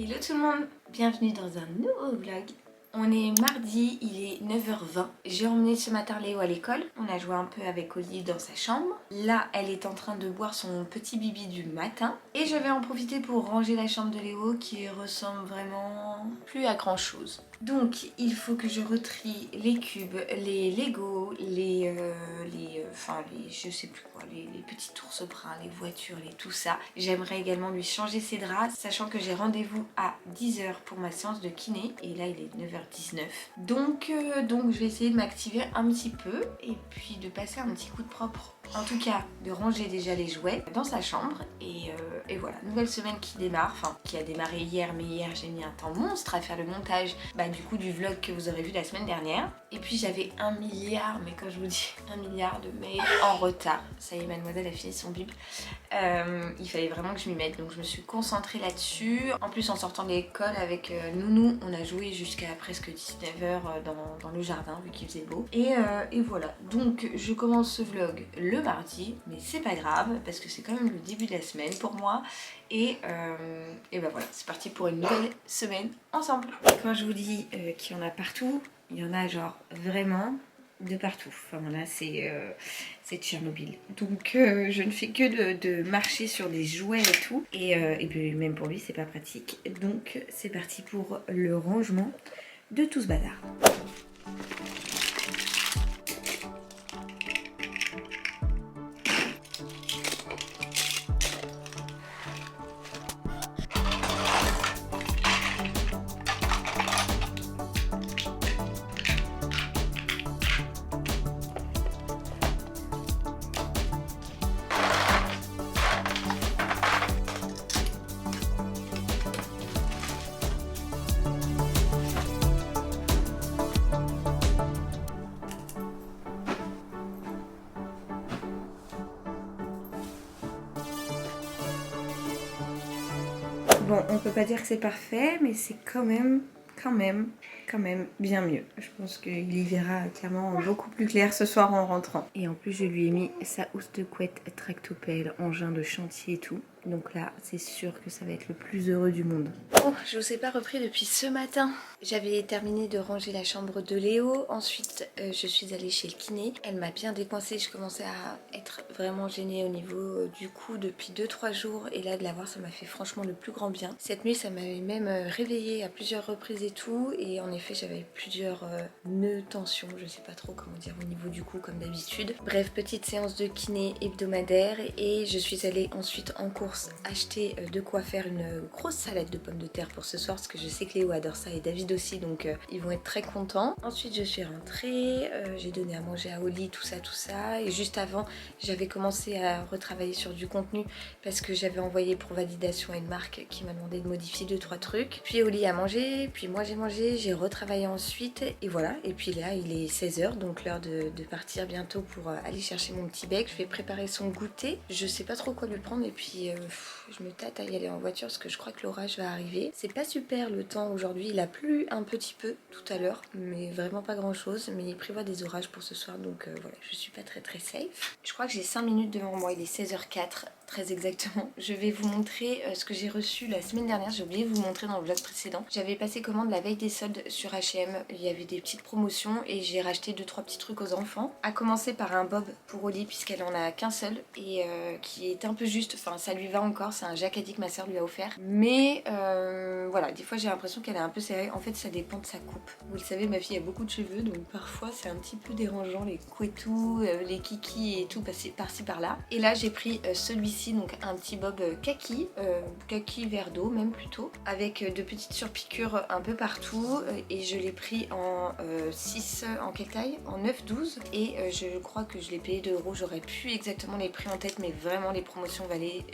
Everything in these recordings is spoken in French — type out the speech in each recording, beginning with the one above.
Hello tout le monde, bienvenue dans un nouveau vlog. On est mardi, il est 9h20. J'ai emmené ce matin Léo à l'école. On a joué un peu avec Oli dans sa chambre. Là, elle est en train de boire son petit bibi du matin. Et je vais en profiter pour ranger la chambre de Léo qui ressemble vraiment plus à grand chose. Donc, il faut que je retrie les cubes, les Lego, je sais plus quoi, les petits ours bruns, les voitures, tout ça. J'aimerais également lui changer ses draps, sachant que j'ai rendez-vous à 10h pour ma séance de kiné. Et là, il est 9h19. Donc je vais essayer de m'activer un petit peu et puis de passer un petit coup de propre. En tout cas, de ranger déjà les jouets dans sa chambre. Et voilà, nouvelle semaine qui démarre, enfin qui a démarré hier, mais hier j'ai mis un temps monstre à faire le montage du coup du vlog que vous aurez vu la semaine dernière. Et puis j'avais 1 milliard, mais quand je vous dis 1 milliard de mails en retard. Ça y est, mademoiselle a fini son bib. Il fallait vraiment que je m'y mette, donc je me suis concentrée là-dessus. En plus, en sortant de l'école avec Nounou, on a joué jusqu'à presque 19h dans le jardin vu qu'il faisait beau. Et voilà, donc je commence ce vlog le mardi, mais c'est pas grave parce que c'est quand même le début de la semaine pour moi. Et ben voilà, c'est parti pour une nouvelle semaine ensemble. Quand je vous dis qu'il y en a partout, il y en a genre vraiment de partout. Enfin voilà, c'est Tchernobyl. Donc je ne fais que de marcher sur des jouets et tout. Et puis même pour lui, c'est pas pratique. Donc c'est parti pour le rangement de tout ce bazar. Bon, on peut pas dire que c'est parfait, mais c'est quand même bien mieux. Je pense qu'il y verra clairement beaucoup plus clair ce soir en rentrant. Et en plus, je lui ai mis sa housse de couette tractopelle, engin de chantier et tout. Donc là, c'est sûr que ça va être le plus heureux du monde. Bon, je vous ai pas repris depuis ce matin. J'avais terminé de ranger la chambre de Léo. Ensuite, je suis allée chez le kiné. Elle m'a bien décoincée. Je commençais à être vraiment gênée au niveau du cou depuis 2-3 jours. Et là, de la voir, ça m'a fait franchement le plus grand bien. Cette nuit, ça m'avait même réveillée à plusieurs reprises et tout. Et en effet, j'avais plusieurs nœuds, tensions. Je sais pas trop comment dire au niveau du cou comme d'habitude. Bref, petite séance de kiné hebdomadaire. Et je suis allée ensuite en cours acheter de quoi faire une grosse salade de pommes de terre pour ce soir parce que je sais que Léo adore ça et David aussi, donc ils vont être très contents. Ensuite je suis rentrée, j'ai donné à manger à Oli, tout ça, et juste avant j'avais commencé à retravailler sur du contenu parce que j'avais envoyé pour validation à une marque qui m'a demandé de modifier 2-3 trucs. Puis Oli a mangé, puis moi j'ai mangé, j'ai retravaillé ensuite et voilà. Et puis là il est 16h, donc l'heure de partir bientôt pour aller chercher mon petit bec. Je vais préparer son goûter, je sais pas trop quoi lui prendre et puis je me tâte à y aller en voiture parce que je crois que l'orage va arriver. C'est pas super le temps aujourd'hui, il a plu un petit peu tout à l'heure, mais vraiment pas grand chose. Mais il prévoit des orages pour ce soir, donc voilà, je suis pas très safe. Je crois que j'ai 5 minutes devant moi, il est 16h04. Très exactement. Je vais vous montrer ce que j'ai reçu la semaine dernière. J'ai oublié de vous montrer dans le vlog précédent. J'avais passé commande la veille des soldes sur H&M. Il y avait des petites promotions et j'ai racheté 2-3 petits trucs aux enfants. À commencer par un bob pour Oli puisqu'elle en a qu'un seul et qui est un peu juste. Enfin, ça lui va encore. C'est un jacadi que ma soeur lui a offert. Mais voilà, des fois j'ai l'impression qu'elle est un peu serrée. En fait, ça dépend de sa coupe. Vous le savez, ma fille a beaucoup de cheveux, donc parfois c'est un petit peu dérangeant les couetous, les kikis et tout passer par-ci par-là. Et là, j'ai pris celui-ci, donc un petit bob kaki vert d'eau même plutôt, avec de petites surpiqûres un peu partout, et je l'ai pris en 6, en quelle taille? En 9-12, et je crois que je l'ai payé 2 €. J'aurais pu exactement les prix en tête, mais vraiment les promotions valaient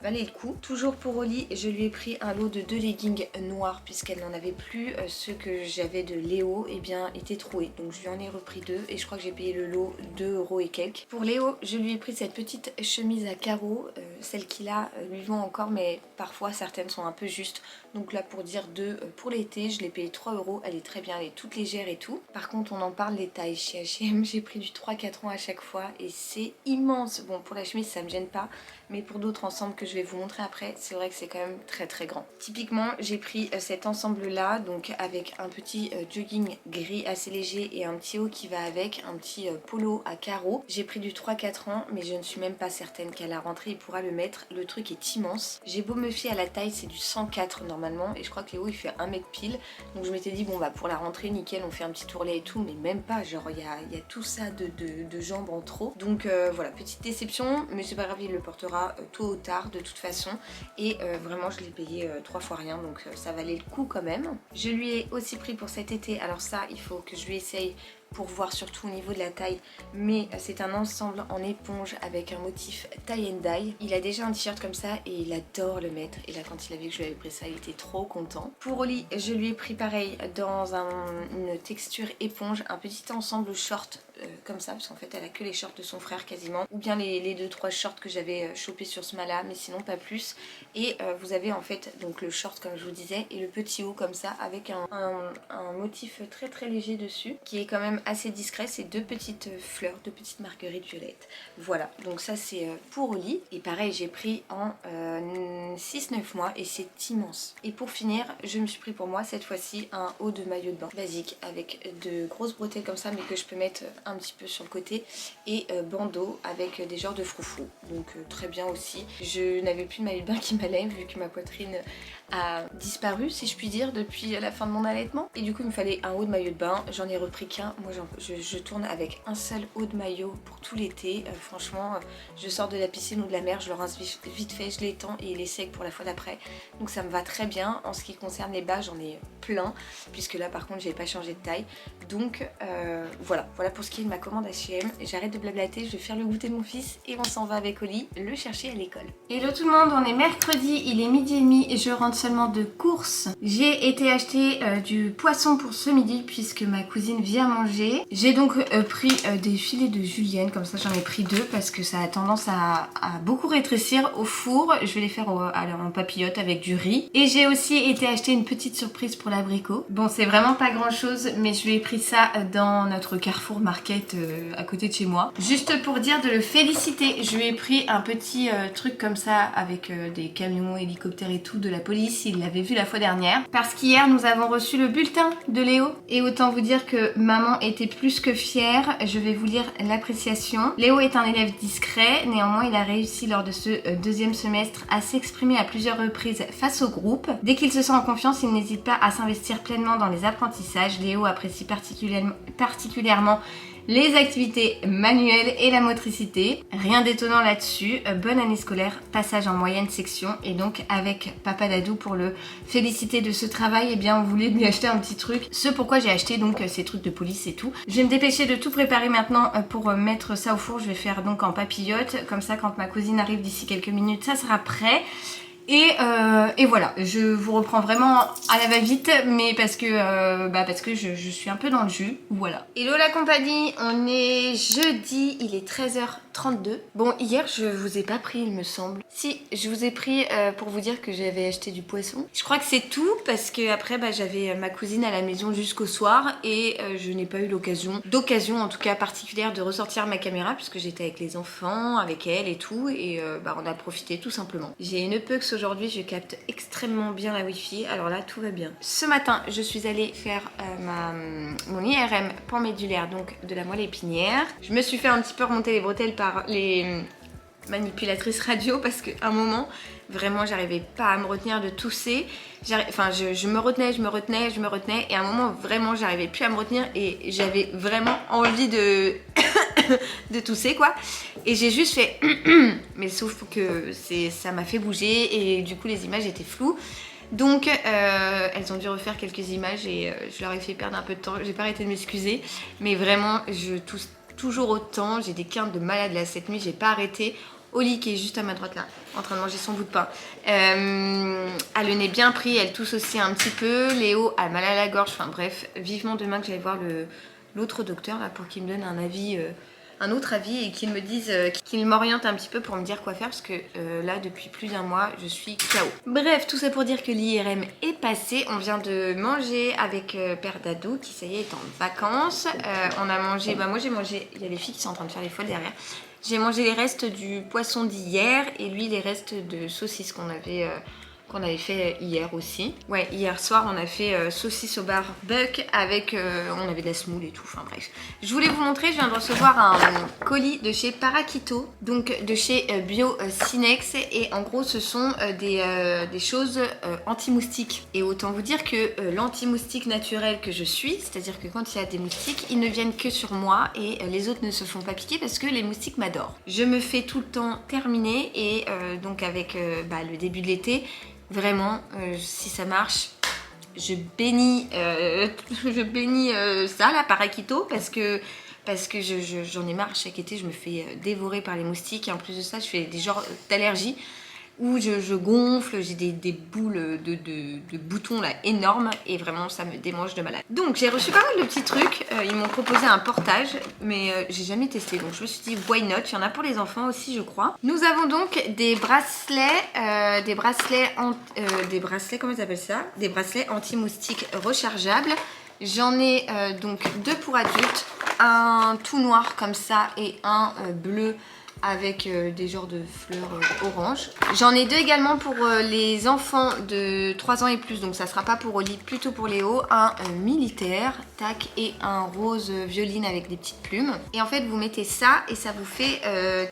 le coup. Toujours pour Oli, je lui ai pris un lot de 2 leggings noirs puisqu'elle n'en avait plus. Ceux que j'avais de Léo étaient troués, donc je lui en ai repris 2 et je crois que j'ai payé le lot 2 € et quelques. Pour Léo, je lui ai pris cette petite chemise à carreaux €. Celle qu'il a lui vont encore, mais parfois certaines sont un peu justes. Donc là pour dire 2 pour l'été, je l'ai payé 3 €. Elle est très bien, elle est toute légère et tout. Par contre on en parle les tailles chez H&M, j'ai pris du 3-4 ans à chaque fois et c'est immense. Bon pour la chemise ça me gêne pas, mais pour d'autres ensembles que je vais vous montrer après, c'est vrai que c'est quand même très très grand. Typiquement j'ai pris cet ensemble là, donc avec un petit jogging gris assez léger et un petit haut qui va avec, un petit polo à carreaux. J'ai pris du 3-4 ans, mais je ne suis même pas certaine qu'à la rentrée il pourra le mettre. Le truc est immense. J'ai beau me fier à la taille, c'est du 104 normalement et je crois que Léo il fait 1 mètre pile. Donc je m'étais dit bon bah pour la rentrée nickel, on fait un petit tourlet et tout, mais même pas, genre il y a tout ça de jambes en trop. Donc voilà, petite déception, mais c'est pas grave, il le portera tôt ou tard de toute façon. Et vraiment je l'ai payé 3 fois rien, donc ça valait le coup quand même. Je lui ai aussi pris pour cet été, alors ça il faut que je lui essaye pour voir surtout au niveau de la taille, mais c'est un ensemble en éponge avec un motif tie and dye. Il a déjà un t-shirt comme ça et il adore le mettre, et là quand il a vu que je lui avais pris ça il était trop content. Pour Oli je lui ai pris pareil dans une texture éponge, un petit ensemble short comme ça, parce qu'en fait elle a que les shorts de son frère quasiment, ou bien les 2-3 shorts que j'avais chopé sur ce mala, mais sinon pas plus. Et vous avez en fait donc le short comme je vous disais et le petit haut comme ça avec un motif très très léger dessus qui est quand même assez discret. C'est 2 petites fleurs, 2 petites marguerites violettes. Voilà, donc ça c'est pour Oli. Et pareil j'ai pris en 6-9 mois et c'est immense. Et pour finir je me suis pris pour moi cette fois-ci un haut de maillot de bain basique avec de grosses bretelles comme ça, mais que je peux mettre un petit peu sur le côté, et bandeau avec des genres de froufrou, donc très bien aussi. Je n'avais plus de maillot de bain qui m'allait vu que ma poitrine a disparu si je puis dire depuis la fin de mon allaitement, et du coup il me fallait un haut de maillot de bain. J'en ai repris qu'un. Moi je tourne avec un seul haut de maillot pour tout l'été. Franchement je sors de la piscine ou de la mer, je le rince vite fait, je l'étends et il est sec pour la fois d'après, donc ça me va très bien. En ce qui concerne les bas j'en ai plein, puisque là par contre j'ai pas changé de taille, donc voilà pour ce qui est de ma commande H&M. J'arrête de blablater, je vais faire le goûter de mon fils et on s'en va avec Oli le chercher à l'école. Hello tout le monde, on est mercredi, il est 12h30 et je rentre seulement de course. J'ai été acheter du poisson pour ce midi puisque ma cousine vient manger. J'ai donc pris des filets de julienne, comme ça j'en ai pris 2 parce que ça a tendance à beaucoup rétrécir au four. Je vais les faire en papillote avec du riz. Et j'ai aussi été acheter une petite surprise pour l'abricot. Bon c'est vraiment pas grand chose, mais je lui ai pris ça dans notre Carrefour Market à côté de chez moi. Juste pour dire de le féliciter, je lui ai pris un petit truc comme ça avec des camions, hélicoptères et tout de la police. Il l'avait vu la fois dernière. Parce qu'hier nous avons reçu le bulletin de Léo. Et autant vous dire que maman était plus que fière. Je vais vous lire l'appréciation. Léo est un élève discret, néanmoins il a réussi lors de ce deuxième semestre à s'exprimer à plusieurs reprises face au groupe. Dès qu'il se sent en confiance, il n'hésite pas à s'investir pleinement dans les apprentissages. Léo apprécie particulièrement les activités manuelles et la motricité. Rien d'étonnant là-dessus. Bonne année scolaire, passage en moyenne section. Et donc avec Papa Dadou, pour le féliciter de ce travail, eh bien on voulait lui acheter un petit truc. Ce pourquoi j'ai acheté donc ces trucs de police et tout. Je vais me dépêcher de tout préparer maintenant pour mettre ça au four. Je vais faire donc en papillote. Comme ça quand ma cousine arrive d'ici quelques minutes, ça sera prêt. Et voilà, je vous reprends vraiment à la va-vite, mais parce que je suis un peu dans le jus, voilà. Hello la compagnie, on est jeudi, il est 13h32. Bon, hier je vous ai pas pris il me semble. Si, je vous ai pris pour vous dire que j'avais acheté du poisson. Je crois que c'est tout, parce que après j'avais ma cousine à la maison jusqu'au soir et je n'ai pas eu d'occasion en tout cas particulière de ressortir ma caméra, puisque j'étais avec les enfants, avec elle et tout, et on a profité tout simplement. J'ai une Pux aujourd'hui, je capte extrêmement bien la wifi, alors là tout va bien. Ce matin je suis allée faire mon IRM pan-médulaire, donc de la moelle épinière. Je me suis fait un petit peu remonter les bretelles par les manipulatrices radio, parce qu'à un moment vraiment j'arrivais pas à me retenir de tousser. Enfin je me retenais et à un moment vraiment j'arrivais plus à me retenir et j'avais vraiment envie de de tousser quoi, et j'ai juste fait mais sauf que ça m'a fait bouger et du coup les images étaient floues. Donc elles ont dû refaire quelques images et je leur ai fait perdre un peu de temps. J'ai pas arrêté de m'excuser, mais vraiment je tousse toujours autant. J'ai des quintes de malade là cette nuit, j'ai pas arrêté. Oli qui est juste à ma droite là, en train de manger son bout de pain, a le nez bien pris, elle tousse aussi un petit peu. Léo a mal à la gorge, enfin bref, vivement demain que j'aille voir l'autre docteur là pour qu'il me donne un avis un autre avis et qu'ils me disent, qu'ils m'orientent un petit peu pour me dire quoi faire parce que là depuis plus d'un mois je suis KO. Bref, tout ça pour dire que l'IRM est passé. On vient de manger avec Père Dadou qui ça y est en vacances. On a mangé, moi j'ai mangé, il y a les filles qui sont en train de faire les folles derrière. J'ai mangé les restes du poisson d'hier et lui les restes de saucisses qu'on avait fait hier aussi. Ouais, hier soir on a fait saucisse au bar Buck avec, on avait de la semoule et tout, enfin bref. Je voulais vous montrer, je viens de recevoir un colis de chez Parakito, donc de chez Bio Sinex et en gros ce sont des choses anti-moustiques. Et autant vous dire que l'anti-moustique naturel que je suis, c'est-à-dire que quand il y a des moustiques, ils ne viennent que sur moi et les autres ne se font pas piquer parce que les moustiques m'adorent. Je me fais tout le temps terminer et donc avec le début de l'été, vraiment, si ça marche, je bénis ça, là, Parakito, parce que j'en ai marre. Chaque été, je me fais dévorer par les moustiques. Et en plus de ça, je fais des genres d'allergies où je gonfle, j'ai des boules de boutons là énormes et vraiment ça me démange de malade. Donc j'ai reçu pas mal de petits trucs, ils m'ont proposé un portage mais j'ai jamais testé donc je me suis dit why not, il y en a pour les enfants aussi je crois. Nous avons donc des bracelets, comment ils appellent ça? Des bracelets anti-moustiques rechargeables. J'en ai donc 2 pour adultes, un tout noir comme ça et un bleu avec des genres de fleurs orange. J'en ai 2 également pour les enfants de 3 ans et plus, donc ça sera pas pour Oli, plutôt pour Léo. Un militaire, tac, et un rose violine avec des petites plumes. Et en fait vous mettez ça et ça vous fait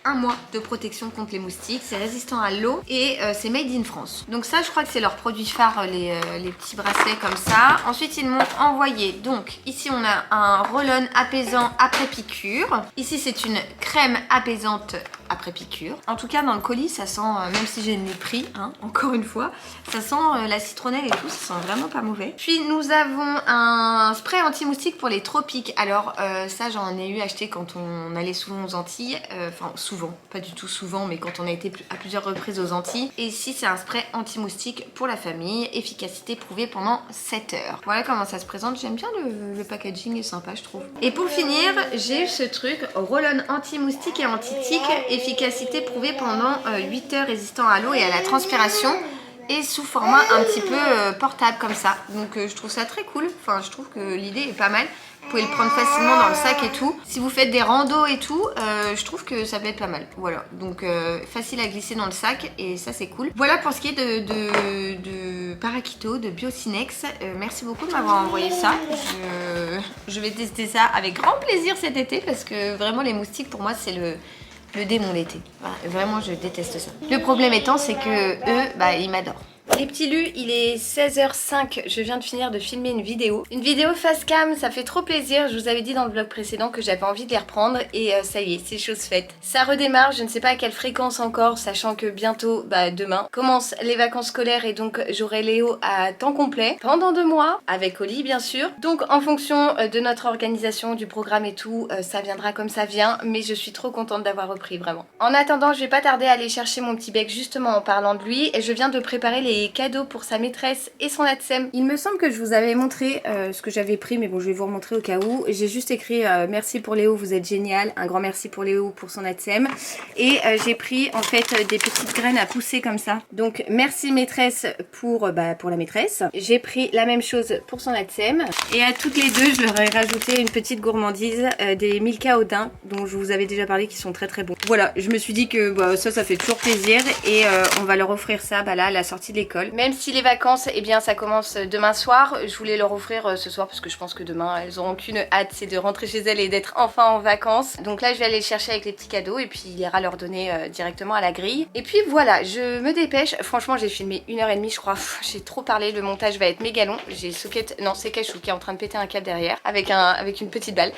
1 mois de protection contre les moustiques. C'est résistant à l'eau et c'est made in France. Donc ça je crois que c'est leur produit phare, les petits bracelets comme ça. Ensuite ils m'ont envoyé, donc ici on a un roll-on apaisant après piqûre. Ici c'est une crème apaisante après piqûre. En tout cas dans le colis ça sent, même si j'ai le nez pris, hein, encore une fois, ça sent la citronnelle et tout, ça sent vraiment pas mauvais. Puis nous avons un spray anti-moustique pour les tropiques. Alors ça j'en ai eu acheté quand on allait souvent aux Antilles, enfin souvent, pas du tout souvent, mais quand on a été à plusieurs reprises aux Antilles. Et ici c'est un spray anti-moustique pour la famille, efficacité prouvée pendant 7 heures. Voilà comment ça se présente, j'aime bien le packaging, est sympa je trouve. Et pour finir, j'ai eu ce truc, roll-on anti-moustique et anti-tique, efficacité prouvée pendant 8 heures, résistant à l'eau et à la transpiration et sous format un petit peu portable comme ça. Donc je trouve ça très cool, enfin je trouve que l'idée est pas mal. Vous pouvez le prendre facilement dans le sac et tout. Si vous faites des randos et tout, je trouve que ça peut être pas mal. Voilà, donc facile à glisser dans le sac et ça c'est cool. Voilà pour ce qui est de Parakito, de Biocinex. Merci beaucoup de m'avoir envoyé ça. Je vais tester ça avec grand plaisir cet été parce que vraiment les moustiques pour moi c'est le démon l'été. Voilà, vraiment je déteste ça. Le problème étant c'est que eux, ils m'adorent. Les petits lus, il est 16h05, je viens de finir de filmer une vidéo. Une vidéo face cam, ça fait trop plaisir. Je vous avais dit dans le vlog précédent que j'avais envie de les reprendre et ça y est, c'est chose faite. Ça redémarre, je ne sais pas à quelle fréquence encore, sachant que bientôt, demain, commencent les vacances scolaires et donc j'aurai Léo à temps complet pendant 2 mois, avec Oli bien sûr. Donc en fonction de notre organisation, du programme et tout, ça viendra comme ça vient, mais je suis trop contente d'avoir repris vraiment. En attendant, je vais pas tarder à aller chercher mon petit bec justement en parlant de lui et je viens de préparer les cadeaux pour sa maîtresse et son ATSEM. Il me semble que je vous avais montré ce que j'avais pris, mais bon je vais vous remontrer au cas où. J'ai juste écrit merci pour Léo, vous êtes génial, un grand merci pour Léo pour son ATSEM et j'ai pris en fait des petites graines à pousser comme ça. Donc merci maîtresse pour la maîtresse. J'ai pris la même chose pour son ATSEM et à toutes les deux je leur ai rajouté une petite gourmandise, des Milka au daim dont je vous avais déjà parlé qui sont très très bons. Voilà, je me suis dit que ça fait toujours plaisir et on va leur offrir ça là à la sortie de l'école. Même si les vacances, eh bien ça commence demain soir, je voulais leur offrir ce soir parce que je pense que demain elles auront qu'une hâte, c'est de rentrer chez elles et d'être enfin en vacances. Donc là je vais aller les chercher avec les petits cadeaux et puis il ira leur donner directement à la grille. Et puis voilà, je me dépêche, franchement j'ai filmé 1h30 je crois, j'ai trop parlé, le montage va être méga long. J'ai Socket, non c'est Cachou qui est en train de péter un câble derrière avec une petite balle.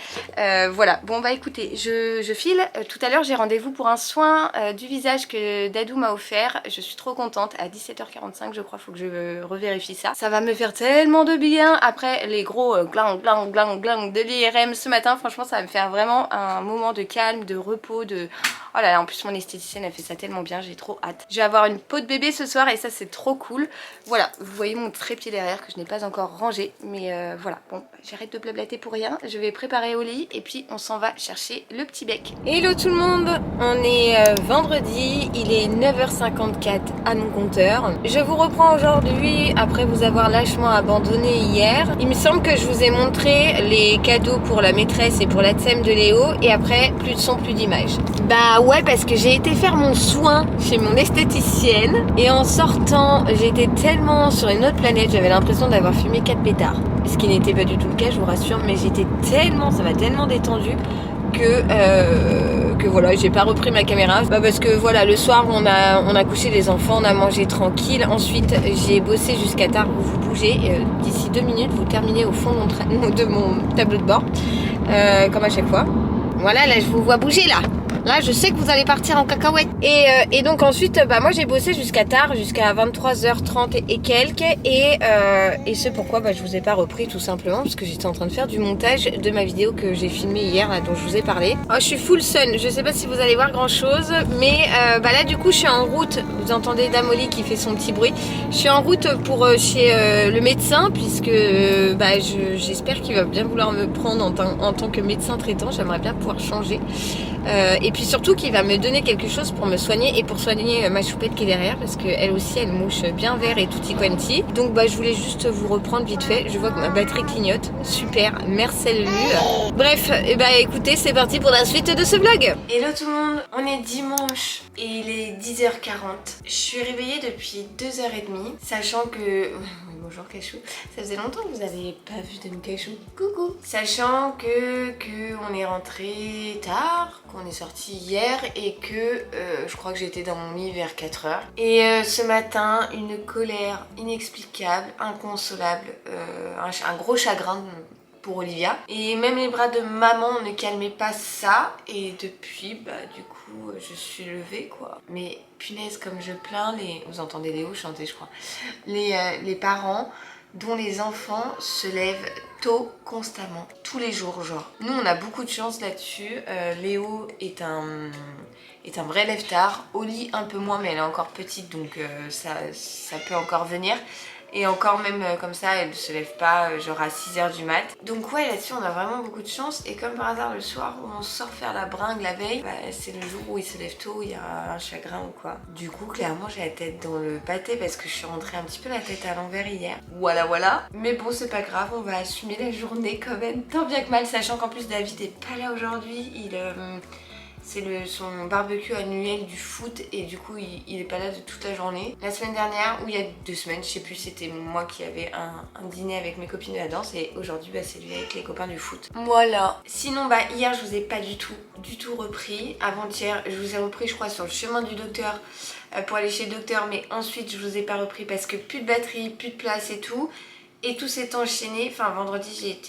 Voilà, bon écoutez, je file, tout à l'heure j'ai rendez-vous pour un soin du visage que Dadou m'a offert, je suis trop contente, à 17h45 je crois, faut que je revérifie ça. Ça va me faire tellement de bien après les gros glang de l'IRM ce matin. Franchement ça va me faire vraiment un moment de calme, de repos, de... Oh là là, en plus mon esthéticienne elle fait ça tellement bien, j'ai trop hâte. Je vais avoir une peau de bébé ce soir et ça c'est trop cool. Voilà, vous voyez mon trépied derrière que je n'ai pas encore rangé. Mais voilà, bon, j'arrête de blablater pour rien. Je vais préparer au lit et puis on s'en va chercher le petit bec. Hello tout le monde, on est vendredi, il est 9h54 à mon compteur. Je vous reprends aujourd'hui après vous avoir lâchement abandonné hier. Il me semble que je vous ai montré les cadeaux pour la maîtresse et pour la TSEM de Léo et après plus de son, plus d'image. Bah ouais, parce que j'ai été faire mon soin chez mon esthéticienne et en sortant j'étais tellement sur une autre planète, j'avais l'impression d'avoir fumé 4 pétards. Ce qui n'était pas du tout le cas, je vous rassure, mais j'étais tellement, ça m'a tellement détendu que voilà, j'ai pas repris ma caméra. Bah parce que voilà, le soir on a couché les enfants, on a mangé tranquille. Ensuite j'ai bossé jusqu'à tard, vous bougez. D'ici 2 minutes vous terminez au fond de mon tableau de bord, comme à chaque fois. Voilà, là je vous vois bouger là. Là je sais que vous allez partir en cacahuète. Et donc ensuite bah moi j'ai bossé jusqu'à tard, jusqu'à 23h30 et quelques. Et c'est pourquoi bah, je vous ai pas repris tout simplement parce que j'étais en train de faire du montage de ma vidéo que j'ai filmée hier là, dont je vous ai parlé. Oh, je suis full sun, je sais pas si vous allez voir grand chose. Mais bah là du coup je suis en route. Vous entendez Damoli qui fait son petit bruit. Je suis en route pour chez le médecin puisque bah, j'espère qu'il va bien vouloir me prendre en tant que médecin traitant. J'aimerais bien pouvoir changer. Et puis surtout qu'il va me donner quelque chose pour me soigner et pour soigner ma choupette qui est derrière parce qu'elle aussi elle mouche bien vert et tutti quanti. Donc bah je voulais juste vous reprendre vite fait. Je vois que ma batterie clignote. Super, merci. Bref, et bah écoutez, c'est parti pour la suite de ce vlog. Hello tout le monde, on est dimanche et il est 10h40. Je suis réveillée depuis 2h30, sachant que... Bonjour Cachou, ça faisait longtemps que vous avez pas vu de Cachou. Coucou. Sachant que on est rentré tard, qu'on est sorti hier et que je crois que j'étais dans mon lit vers 4h. Et ce matin, une colère inexplicable, inconsolable, un gros chagrin pour Olivia. Et même les bras de maman ne calmaient pas ça. Et depuis, bah du coup, je suis levée quoi. Mais punaise, comme je plains les... Vous entendez Léo chanter je crois. Les parents dont les enfants se lèvent tôt constamment, tous les jours genre. Nous on a beaucoup de chance là-dessus. Léo est un vrai lève-tard. Oli un peu moins mais elle est encore petite donc ça peut encore venir. Et encore même comme ça, elle se lève pas genre à 6h du mat. Donc ouais, là-dessus on a vraiment beaucoup de chance. Et comme par hasard, le soir où on sort faire la bringue la veille, bah, c'est le jour où il se lève tôt, il y a un chagrin ou quoi. Du coup, clairement, j'ai la tête dans le pâté parce que je suis rentrée un petit peu la tête à l'envers hier. Voilà, voilà. Mais bon, c'est pas grave, on va assumer la journée quand même. Tant bien que mal, sachant qu'en plus David est pas là aujourd'hui. C'est son barbecue annuel du foot et du coup il est pas là de toute la journée. La semaine dernière, ou il y a 2 semaines, je sais plus, c'était moi qui avais un dîner avec mes copines de la danse et aujourd'hui bah, c'est lui avec les copains du foot. Voilà. Sinon bah hier je vous ai pas du tout repris. Avant-hier je vous ai repris je crois sur le chemin du docteur pour aller chez le docteur, mais ensuite je vous ai pas repris parce que plus de batterie, plus de place et tout. Et tout s'est enchaîné. Enfin vendredi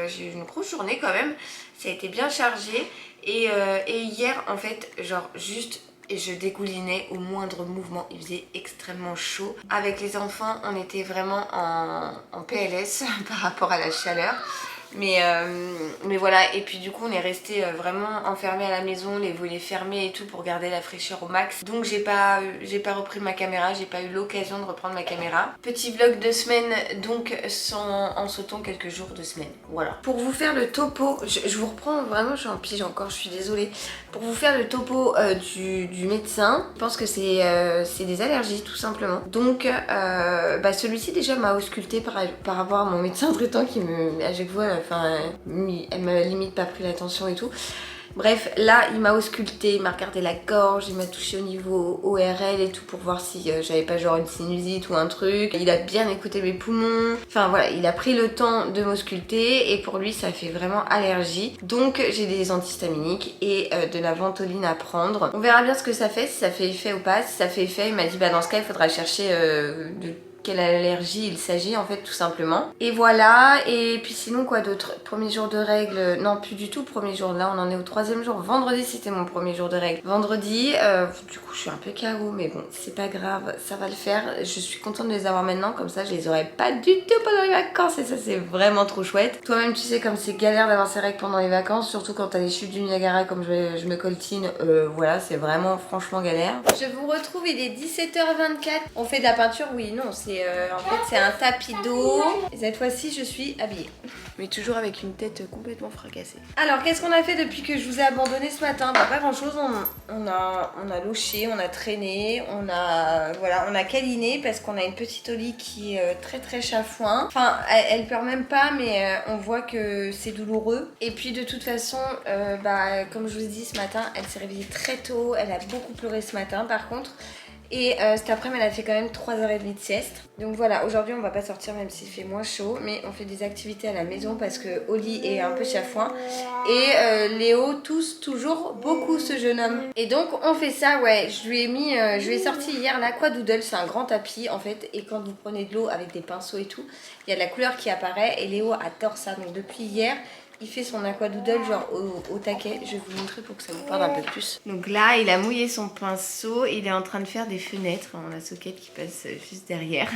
j'ai eu une grosse journée quand même. Ça a été bien chargé. Et hier en fait genre juste je dégoulinais au moindre mouvement, il faisait extrêmement chaud. Avec les enfants on était vraiment en PLS par rapport à la chaleur. Mais voilà, et puis du coup on est resté vraiment enfermés à la maison, les volets fermés et tout pour garder la fraîcheur au max. Donc j'ai pas repris ma caméra, j'ai pas eu l'occasion de reprendre ma caméra. Petit vlog de semaine donc en sautant quelques jours de semaine, voilà. Pour vous faire le topo, je vous reprends vraiment, je suis en pige encore, je suis désolée. Pour vous faire le topo du médecin, je pense que c'est des allergies tout simplement. Donc bah, celui-ci déjà m'a ausculté par rapport à mon médecin traitant qui me, à chaque fois, enfin, elle m'a limite pas pris l'attention et tout. Bref, là il m'a ausculté, il m'a regardé la gorge, il m'a touché au niveau ORL et tout pour voir si j'avais pas genre une sinusite ou un truc. Il a bien écouté mes poumons. Enfin voilà, il a pris le temps de m'ausculter et pour lui ça fait vraiment allergie. Donc j'ai des antihistaminiques et de la ventoline à prendre. On verra bien ce que ça fait, si ça fait effet ou pas. Si ça fait effet, il m'a dit bah dans ce cas il faudra chercher qu'elle a l'allergie, il s'agit en fait tout simplement. Et voilà, et puis sinon quoi d'autre? Premier jour de règles, non plus du tout premier jour, là on en est au 3e jour. Vendredi c'était mon premier jour de règles. Vendredi, du coup je suis un peu KO mais bon c'est pas grave, ça va le faire. Je suis contente de les avoir maintenant, comme ça je les aurai pas du tout pendant les vacances et ça c'est vraiment trop chouette. Toi-même tu sais comme c'est galère d'avoir ses règles pendant les vacances, surtout quand t'as les chutes du Niagara comme je me coltine, voilà c'est vraiment franchement galère. Je vous retrouve, il est 17h24. On fait de la peinture, oui, non, c'est en fait c'est un tapis d'eau. Et cette fois-ci je suis habillée. Mais toujours avec une tête complètement fracassée. Alors qu'est-ce qu'on a fait depuis que je vous ai abandonné ce matin? Bah, pas grand chose, on a loché, on a traîné, on a câliné parce qu'on a une petite Oli qui est très très chafouin. Enfin elle pleure même pas mais on voit que c'est douloureux. Et puis de toute façon, bah, comme je vous ai dit ce matin, elle s'est réveillée très tôt, elle a beaucoup pleuré ce matin par contre. Et cet après-midi, elle a fait quand même 3h30 de sieste. Donc voilà, aujourd'hui on va pas sortir même s'il fait moins chaud, mais on fait des activités à la maison parce que Oli est un peu chafouin. Et Léo tousse toujours beaucoup ce jeune homme. Et donc on fait ça, ouais, je lui ai sorti hier l'Aquadoodle, c'est un grand tapis en fait. Et quand vous prenez de l'eau avec des pinceaux et tout, il y a de la couleur qui apparaît et Léo adore ça. Donc depuis hier, il fait son aquadoodle genre au taquet. Je vais vous montrer pour que ça vous parle un peu plus. Donc là, il a mouillé son pinceau. Il est en train de faire des fenêtres. On a la soquette qui passe juste derrière.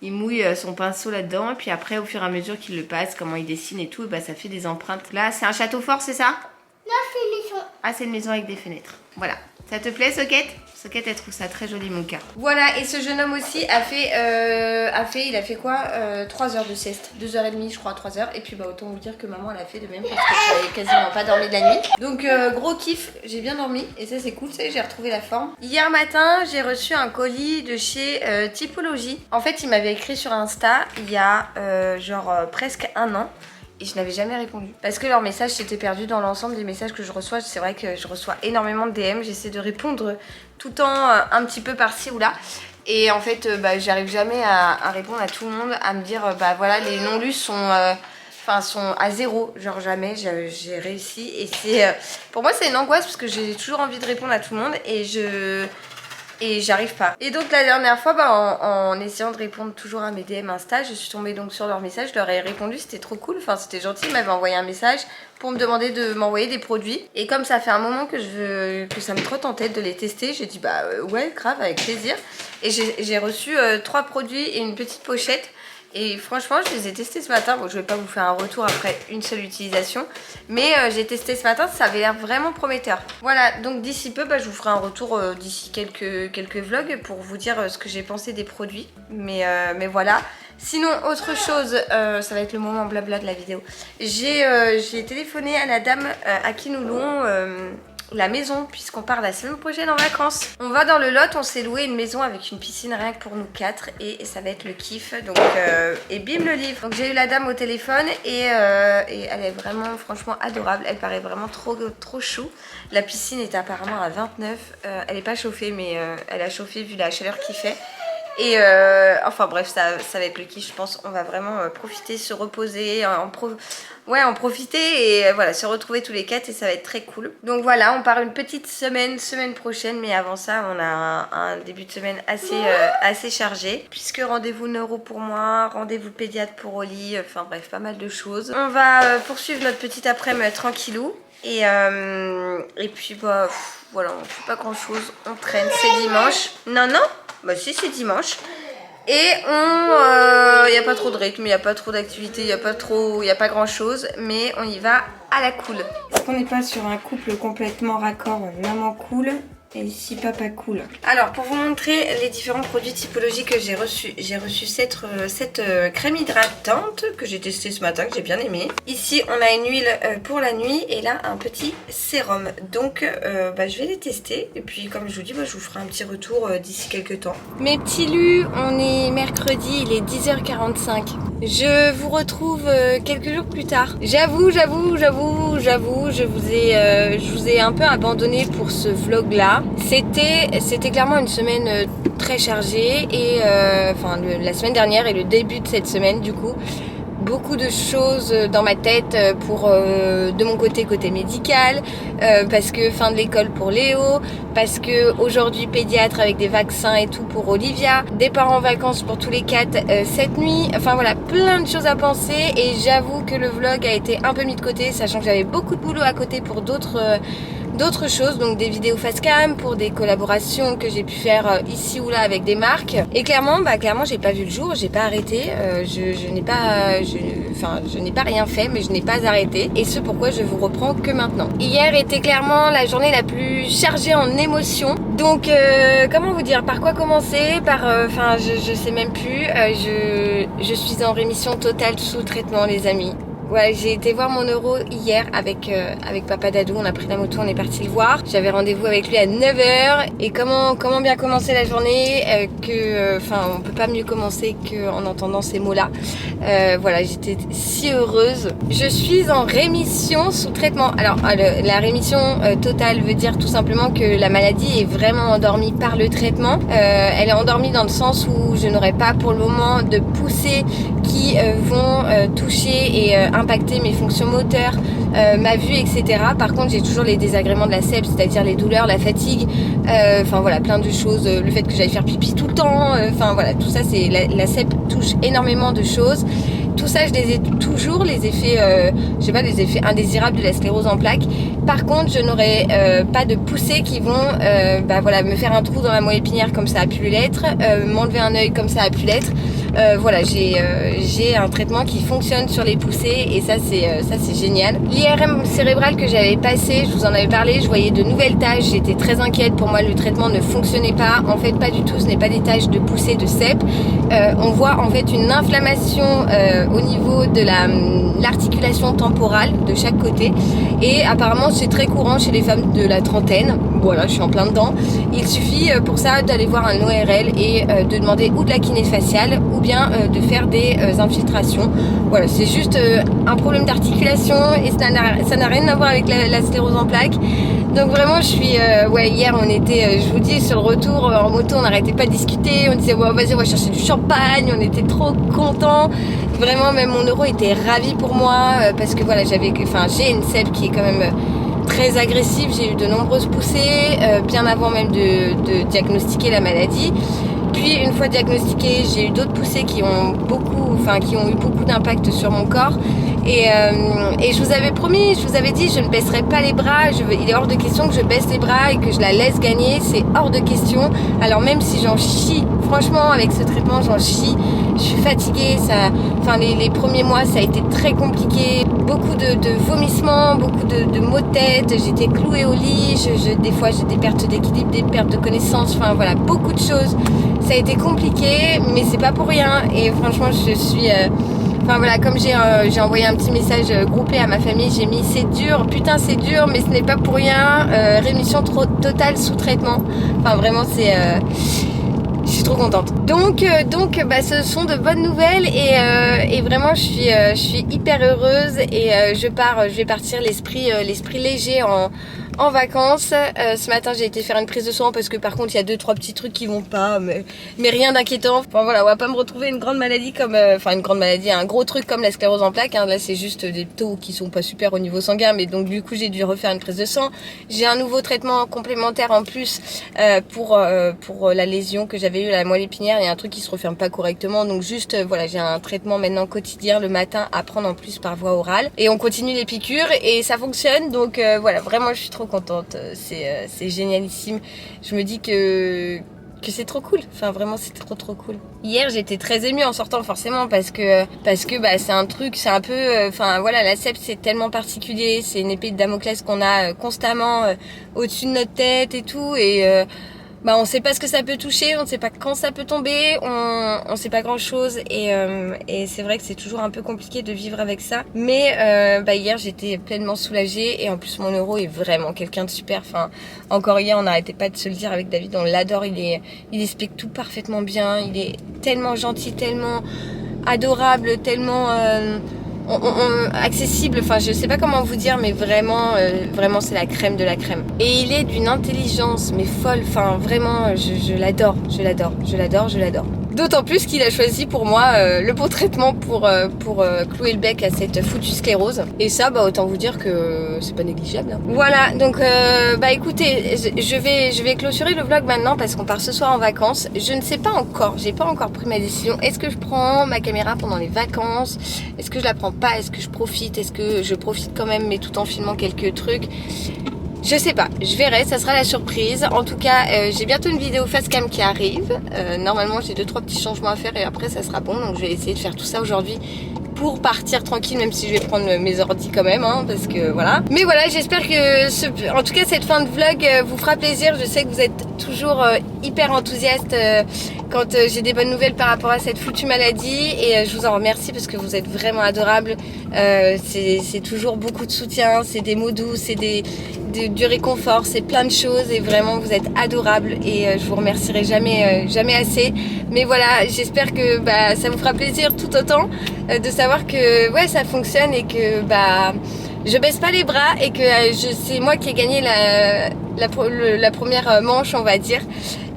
Il mouille son pinceau là-dedans. Et puis après, au fur et à mesure qu'il le passe, comment il dessine et tout, bah, ça fait des empreintes. Là, c'est un château fort, c'est ça? Non, c'est une maison. Ah, c'est une maison avec des fenêtres. Voilà. Ça te plaît, Soquette? Soquette, elle trouve ça très joli, mon cas. Voilà, et ce jeune homme aussi il a fait quoi 3 heures de sieste. 2h30, je crois, 3 heures. Et puis, bah, autant vous dire que maman, elle a fait de même parce que j'avais quasiment pas dormi de la nuit. Donc, gros kiff, j'ai bien dormi. Et ça, c'est cool, j'ai retrouvé la forme. Hier matin, j'ai reçu un colis de chez Typologie. En fait, il m'avait écrit sur Insta il y a presque 1 an. Et je n'avais jamais répondu. Parce que leur message s'était perdu dans l'ensemble des messages que je reçois. C'est vrai que je reçois énormément de DM. J'essaie de répondre tout le temps un petit peu par-ci ou là. Et en fait, bah, j'arrive jamais à répondre à tout le monde. À me dire, bah voilà, les non-lus sont à 0. Genre jamais j'ai réussi. Et c'est pour moi, c'est une angoisse parce que j'ai toujours envie de répondre à tout le monde. Et j'arrive pas. Et donc la dernière fois, bah, en essayant de répondre toujours à mes DM Insta, je suis tombée donc sur leur message, je leur ai répondu, c'était trop cool, enfin c'était gentil, ils m'avaient envoyé un message pour me demander de m'envoyer des produits. Et comme ça fait un moment que ça me trotte en tête de les tester, j'ai dit bah ouais, grave, avec plaisir. Et j'ai reçu 3 produits et une petite pochette. Et franchement, je les ai testés ce matin. Bon, je vais pas vous faire un retour après une seule utilisation. Mais j'ai testé ce matin, ça avait l'air vraiment prometteur. Voilà, donc d'ici peu, bah, je vous ferai un retour d'ici quelques vlogs pour vous dire ce que j'ai pensé des produits. Mais voilà. Sinon, autre chose, ça va être le moment blabla de la vidéo. J'ai téléphoné à la dame à qui nous louons la maison, puisqu'on part la semaine prochaine en vacances. On va dans le Lot, on s'est loué une maison avec une piscine rien que pour nous 4 et ça va être le kiff. Donc et bim le livre. Donc j'ai eu la dame au téléphone et elle est vraiment franchement adorable. Elle paraît vraiment trop chou. La piscine est apparemment à 29. Elle n'est pas chauffée mais elle a chauffé vu la chaleur qu'il fait. Et enfin bref, ça va être le kiff, je pense. On va vraiment profiter, se reposer, en profiter et voilà, se retrouver tous les 4 et ça va être très cool. Donc voilà, on part une petite semaine prochaine, mais avant ça, on a un début de semaine assez chargé. Puisque rendez-vous neuro pour moi, rendez-vous pédiatre pour Oli, enfin bref, pas mal de choses. On va poursuivre notre petite après-midi tranquillou. Et puis bah voilà, on fait pas grand chose, on traîne, c'est dimanche. Non, bah si c'est dimanche. Et il n'y a pas trop de rythme, il n'y a pas trop d'activité, il n'y a pas grand chose, mais on y va à la cool. Est-ce qu'on n'est pas sur un couple complètement raccord, maman cool et ici papa cool? Alors pour vous montrer les différents produits Typologie que j'ai reçu cette crème hydratante que j'ai testée ce matin, que j'ai bien aimé. Ici on a une huile pour la nuit et là un petit sérum. Donc bah, je vais les tester et puis comme je vous dis, bah, je vous ferai un petit retour d'ici quelques temps. Mes petits lus, on est mercredi, il est 10h45. Je vous retrouve quelques jours plus tard. J'avoue, je vous ai un peu abandonné pour ce vlog là. C'était clairement une semaine très chargée et enfin la semaine dernière et le début de cette semaine du coup. beaucoup de choses dans ma tête pour de mon côté médical, parce que fin de l'école pour Léo, parce que aujourd'hui pédiatre avec des vaccins et tout pour Olivia, départ en vacances pour tous les 4 cette nuit, enfin voilà, plein de choses à penser. Et j'avoue que le vlog a été un peu mis de côté, sachant que j'avais beaucoup de boulot à côté pour d'autres choses, donc des vidéos face cam, pour des collaborations que j'ai pu faire ici ou là avec des marques. Et clairement j'ai pas vu le jour, j'ai pas arrêté, je n'ai pas rien fait, mais je n'ai pas arrêté, et ce pourquoi je vous reprends que maintenant. Hier était clairement la journée la plus chargée en émotions, donc comment vous dire, par quoi commencer, je sais même plus, je suis en rémission totale sous traitement les amis. Ouais, j'ai été voir mon neuro hier avec papa Dadou, on a pris la moto, on est parti le voir. J'avais rendez-vous avec lui à 9h, et comment bien commencer la journée, on peut pas mieux commencer qu'en entendant ces mots-là. Voilà, j'étais si heureuse. Je suis en rémission sous traitement. Alors, la rémission totale veut dire tout simplement que la maladie est vraiment endormie par le traitement. Elle est endormie dans le sens où je n'aurai pas pour le moment de poussées qui vont toucher et impacter mes fonctions moteurs, ma vue, etc. Par contre, j'ai toujours les désagréments de la SEP, c'est-à-dire les douleurs, la fatigue, voilà, plein de choses, le fait que j'aille faire pipi tout le temps, voilà, tout ça, c'est la SEP touche énormément de choses. Tout ça, je les ai toujours, les effets, les effets indésirables de la sclérose en plaques. Par contre, je n'aurai pas de poussées qui vont, me faire un trou dans la moelle épinière comme ça a pu l'être, m'enlever un œil comme ça a pu l'être. Voilà, j'ai un traitement qui fonctionne sur les poussées, et ça c'est génial. L'IRM cérébral que j'avais passé, je vous en avais parlé, je voyais de nouvelles taches, j'étais très inquiète, pour moi le traitement ne fonctionnait pas. En fait, pas du tout, ce n'est pas des taches de poussée de CEP. On voit en fait une inflammation au niveau de l'articulation temporale de chaque côté, et apparemment c'est très courant chez les femmes de la trentaine. Voilà, je suis en plein dedans. Il suffit pour ça d'aller voir un ORL et de demander ou de la kiné faciale ou bien de faire des infiltrations. Voilà, c'est juste un problème d'articulation, et ça n'a rien à voir avec la sclérose en plaques. Donc vraiment, je suis... hier on était, je vous dis, sur le retour en moto, on n'arrêtait pas de discuter. On disait, vas-y, on va chercher du champagne. On était trop contents. Vraiment, même mon neuro était ravi pour moi, parce que voilà, j'ai une SEP qui est quand même très agressive. J'ai eu de nombreuses poussées, bien avant même de diagnostiquer la maladie. Puis une fois diagnostiquée, j'ai eu d'autres poussées qui ont eu beaucoup d'impact sur mon corps. Et je vous avais promis, je vous avais dit, je ne baisserai pas les bras. Il est hors de question que je baisse les bras et que je la laisse gagner. C'est hors de question. Alors même si j'en chie, franchement, avec ce traitement, j'en chie. Je suis fatiguée. Les premiers mois, ça a été très compliqué. Beaucoup de vomissements, beaucoup de maux de tête. J'étais clouée au lit. Des fois, j'ai des pertes d'équilibre, des pertes de connaissance. Enfin voilà, beaucoup de choses. Ça a été compliqué, mais c'est pas pour rien. Et franchement, je suis... comme j'ai envoyé un petit message groupé à ma famille, j'ai mis c'est dur, putain c'est dur, mais ce n'est pas pour rien, rémission totale sous traitement. Enfin vraiment je suis trop contente. Donc ce sont de bonnes nouvelles, et vraiment je suis hyper heureuse, et je vais partir l'esprit léger en vacances. Ce matin j'ai été faire une prise de sang parce que par contre il y a 2-3 petits trucs qui vont pas, mais rien d'inquiétant. Enfin voilà, on va pas me retrouver une grande maladie un gros truc comme la sclérose en plaques, hein. Là c'est juste des taux qui sont pas super au niveau sanguin, mais donc du coup j'ai dû refaire une prise de sang. J'ai un nouveau traitement complémentaire en plus pour la lésion que j'avais eu à la moelle épinière. Il y a un truc qui se referme pas correctement, donc juste j'ai un traitement maintenant quotidien le matin à prendre en plus par voie orale, et on continue les piqûres et ça fonctionne. Donc voilà, vraiment je suis trop contente, c'est génialissime. Je me dis que c'est trop cool, enfin vraiment c'est trop cool. Hier j'étais très émue en sortant, forcément, parce que c'est un truc, c'est un peu, la SEP c'est tellement particulier, c'est une épée de Damoclès qu'on a constamment au-dessus de notre tête et tout, et on sait pas ce que ça peut toucher, on sait pas quand ça peut tomber, on sait pas grand chose, et c'est vrai que c'est toujours un peu compliqué de vivre avec ça. Mais hier j'étais pleinement soulagée, et en plus mon neuro est vraiment quelqu'un de super. Enfin, encore hier on n'arrêtait pas de se le dire avec David, on l'adore, il explique tout parfaitement bien, il est tellement gentil, tellement adorable, tellement accessible, enfin je sais pas comment vous dire, mais vraiment c'est la crème de la crème, et il est d'une intelligence mais folle, enfin vraiment je l'adore. D'autant plus qu'il a choisi pour moi le bon traitement pour clouer le bec à cette foutue sclérose. Et ça, bah autant vous dire que c'est pas négligeable. Hein. Voilà, donc bah écoutez, je vais clôturer le vlog maintenant parce qu'on part ce soir en vacances. Je ne sais pas encore, j'ai pas encore pris ma décision. Est-ce que je prends ma caméra pendant les vacances? Est-ce que je la prends pas? Est-ce que je profite? Est-ce que je profite quand même mais tout en filmant quelques trucs? Je sais pas, je verrai, ça sera la surprise. En tout cas, j'ai bientôt une vidéo facecam qui arrive. Normalement, j'ai 2-3 petits changements à faire et après ça sera bon. Donc je vais essayer de faire tout ça aujourd'hui pour partir tranquille, même si je vais prendre mes ordis quand même, hein, parce que voilà. Mais voilà, j'espère que, en tout cas, cette fin de vlog vous fera plaisir. Je sais que vous êtes toujours hyper enthousiaste quand j'ai des bonnes nouvelles par rapport à cette foutue maladie et je vous en remercie parce que vous êtes vraiment adorables. C'est toujours beaucoup de soutien, c'est des mots doux, c'est du réconfort, c'est plein de choses et vraiment vous êtes adorables et je vous remercierai jamais assez. Mais voilà, j'espère que bah, ça vous fera plaisir tout autant de savoir que ouais ça fonctionne et que bah je baisse pas les bras et que c'est moi qui ai gagné la première manche, on va dire.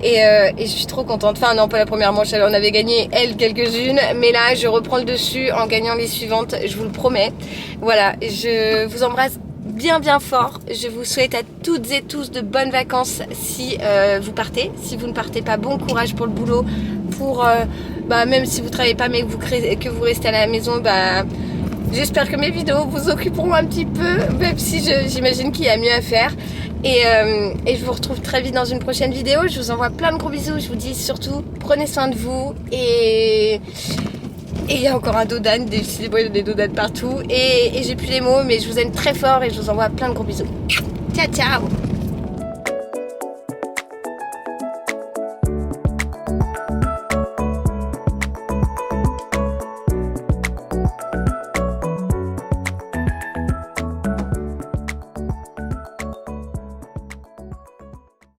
Et je suis trop contente. Enfin non, pas la première manche, elle en avait gagné elle quelques-unes, mais là je reprends le dessus en gagnant les suivantes, je vous le promets. Voilà, je vous embrasse bien fort. Je vous souhaite à toutes et tous de bonnes vacances si vous partez. Si vous ne partez pas, bon courage pour le boulot. Pour bah, même si vous travaillez pas mais que vous restez à la maison, bah j'espère que mes vidéos vous occuperont un petit peu, même si j'imagine qu'il y a mieux à faire. Et je vous retrouve très vite dans une prochaine vidéo. Je vous envoie plein de gros bisous. Je vous dis surtout, prenez soin de vous. Et il y a encore un dodan, des dodans partout. Et j'ai plus les mots, mais je vous aime très fort et je vous envoie plein de gros bisous. Ciao, ciao!